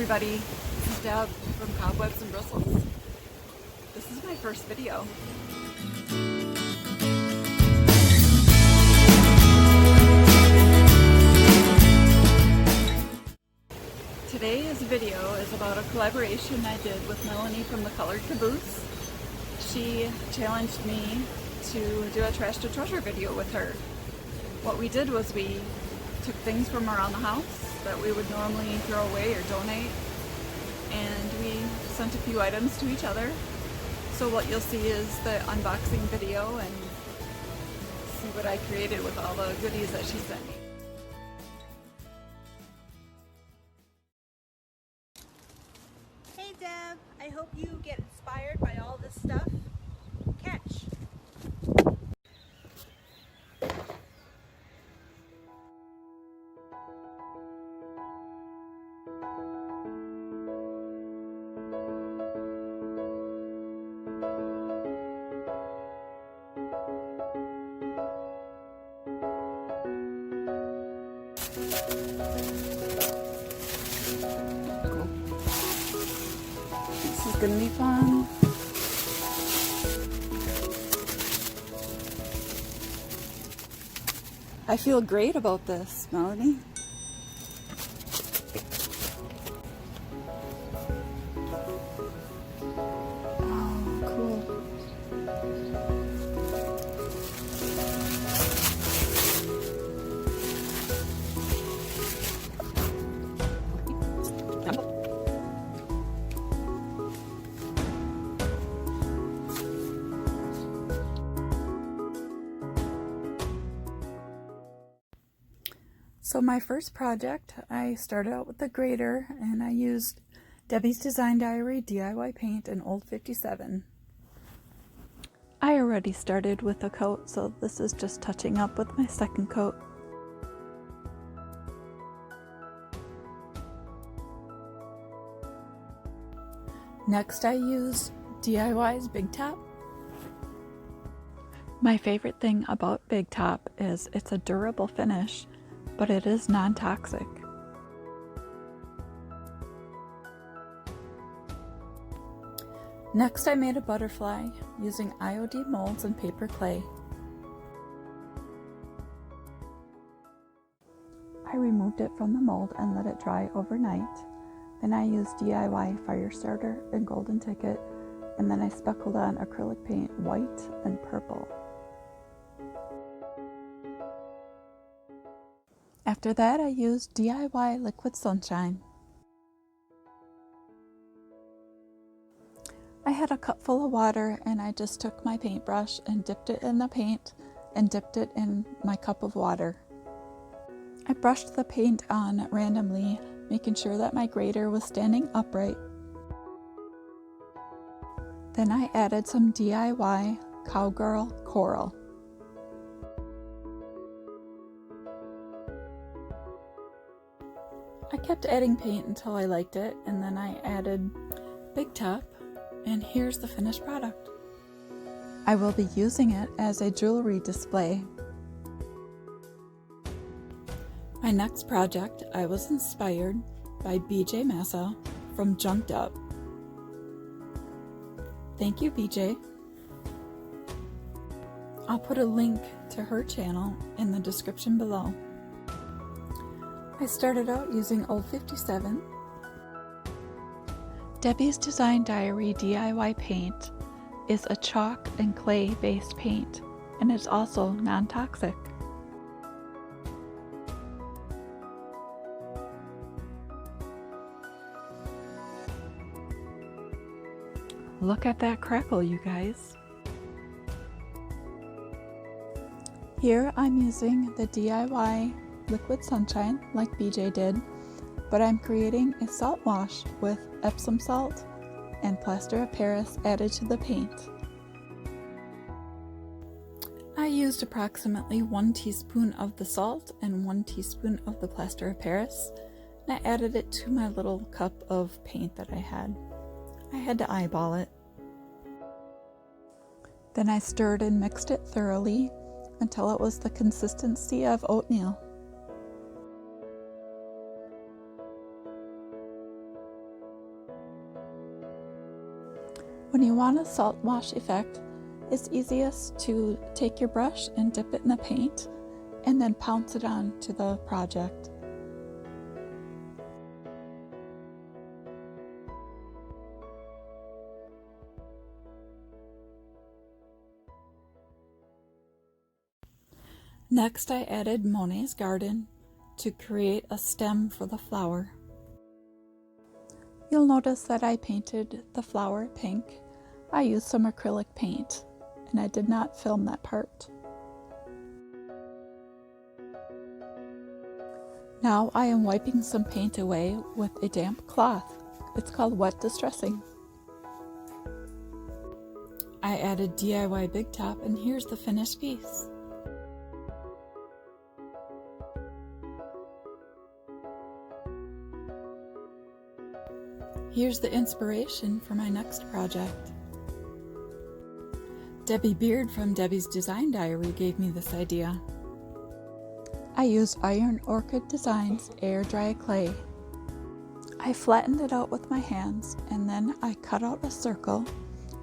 everybody, this is Deb from Cobwebs and Bristles. This is my first video. Today's video is about a collaboration I did with Melanie from the Colored Caboose. She challenged me to do a trash to treasure video with her. What we did was we took things from around the house that we would normally throw away or donate, and we sent a few items to each other. So what you'll see is the unboxing video and see what I created with all the goodies that she sent me. Hey Deb, I hope you get inspired by all this stuff. Catch! This is gonna be fun. I feel great about this, Melanie. Oh, cool. So my first project, I started out with the Grater, and I used Debbie's Design Diary DIY paint in Old 57. I already started with a coat, so this is just touching up with my second coat. Next I used DIY's Big Top. My favorite thing about Big Top is it's a durable finish, but it is non-toxic. Next I made a butterfly using IOD molds and paper clay. I removed it from the mold and let it dry overnight. Then I used DIY fire starter and golden ticket, and then I speckled on acrylic paint white and purple. After that, I used DIY Liquid Sunshine. I had a cup full of water, and I just took my paintbrush and dipped it in the paint and dipped it in my cup of water. I brushed the paint on randomly, making sure that my grater was standing upright. Then I added some DIY Cowgirl Coral. I kept adding paint until I liked it, and then I added Big Top, and here's the finished product. I will be using it as a jewelry display. My next project, I was inspired by BJ Massa from Junked Up. Thank you, BJ. I'll put a link to her channel in the description below. I started out using Old 57. Debbie's Design Diary DIY paint is a chalk and clay based paint, and it's also non-toxic. Look at that crackle, you guys. Here I'm using the DIY Liquid Sunshine like BJ did, but I'm creating a salt wash with Epsom salt and plaster of Paris added to the paint. I used approximately 1 teaspoon of the salt and 1 teaspoon of the plaster of Paris, and I added it to my little cup of paint that I had. I had to eyeball it. Then I stirred and mixed it thoroughly until it was the consistency of oatmeal. When you want a salt wash effect, it's easiest to take your brush and dip it in the paint and then pounce it on to the project. Next, I added Monet's Garden to create a stem for the flower. You'll notice that I painted the flower pink. I used some acrylic paint, and I did not film that part. Now I am wiping some paint away with a damp cloth. It's called wet distressing. I added DIY Big Top, and here's the finished piece. Here's the inspiration for my next project. Debbie Beard from Debbie's Design Diary gave me this idea. I used Iron Orchid Designs air dry clay. I flattened it out with my hands, and then I cut out a circle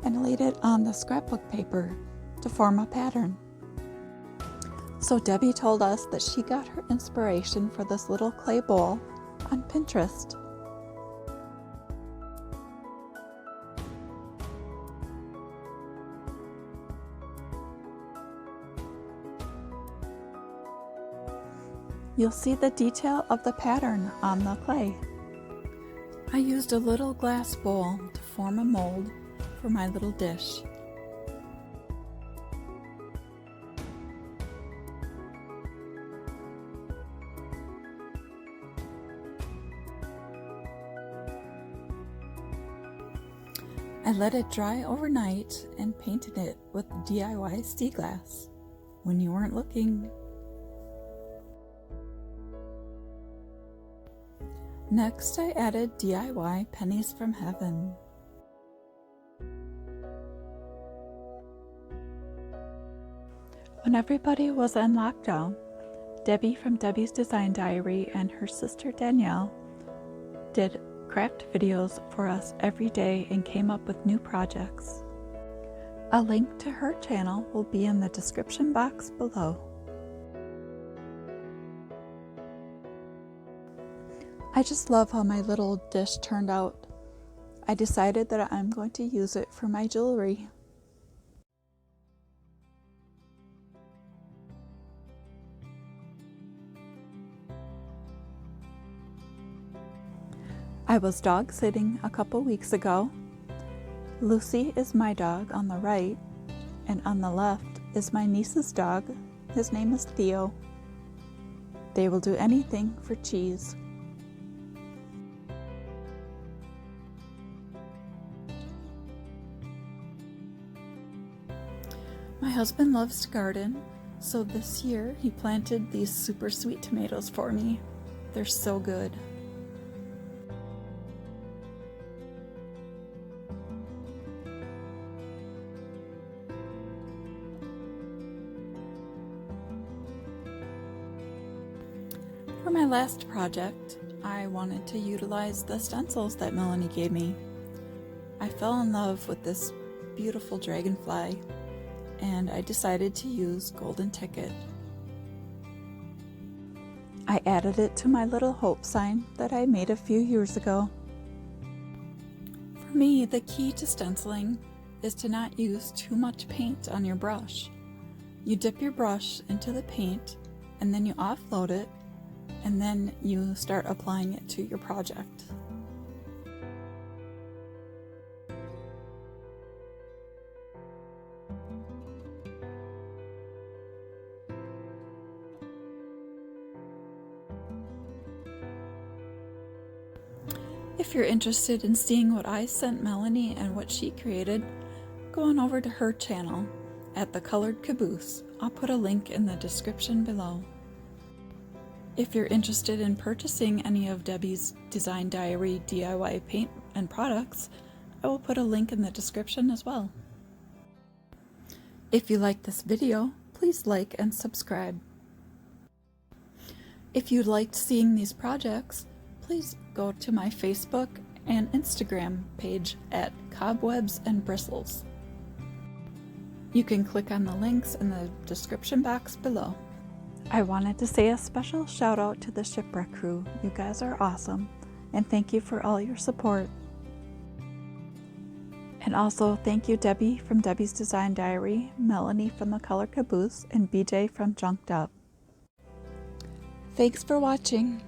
and laid it on the scrapbook paper to form a pattern. So Debbie told us that she got her inspiration for this little clay bowl on Pinterest. You'll see the detail of the pattern on the clay. I used a little glass bowl to form a mold for my little dish. I let it dry overnight and painted it with DIY sea glass when you weren't looking. Next, I added DIY pennies from heaven. When everybody was in lockdown, Debbie from Debbie's Design Diary and her sister Danielle did craft videos for us every day and came up with new projects. A link to her channel will be in the description box below. I just love how my little dish turned out. I decided that I'm going to use it for my jewelry. I was dog sitting a couple weeks ago. Lucy is my dog on the right, and on the left is my niece's dog. His name is Theo. They will do anything for cheese. My husband loves to garden, so this year he planted these super sweet tomatoes for me. They're so good. For my last project, I wanted to utilize the stencils that Melanie gave me. I fell in love with this beautiful dragonfly, and I decided to use Golden Ticket. I added it to my little hope sign that I made a few years ago. For me, the key to stenciling is to not use too much paint on your brush. You dip your brush into the paint, and then you offload it, and then you start applying it to your project. If you're interested in seeing what I sent Melanie and what she created, go on over to her channel at the Colored Caboose. I'll put a link in the description below. If you're interested in purchasing any of Debbie's Design Diary DIY paint and products, I will put a link in the description as well. If you like this video, please like and subscribe. If you liked seeing these projects, please go to my Facebook and Instagram page at Cobwebs and Bristles. You can click on the links in the description box below. I wanted to say a special shout out to the Shipwreck crew. You guys are awesome, and thank you for all your support. And also thank you Debbie from Debbie's Design Diary, Melanie from the Colored Caboose, and BJ from Junked Up. Thanks for watching.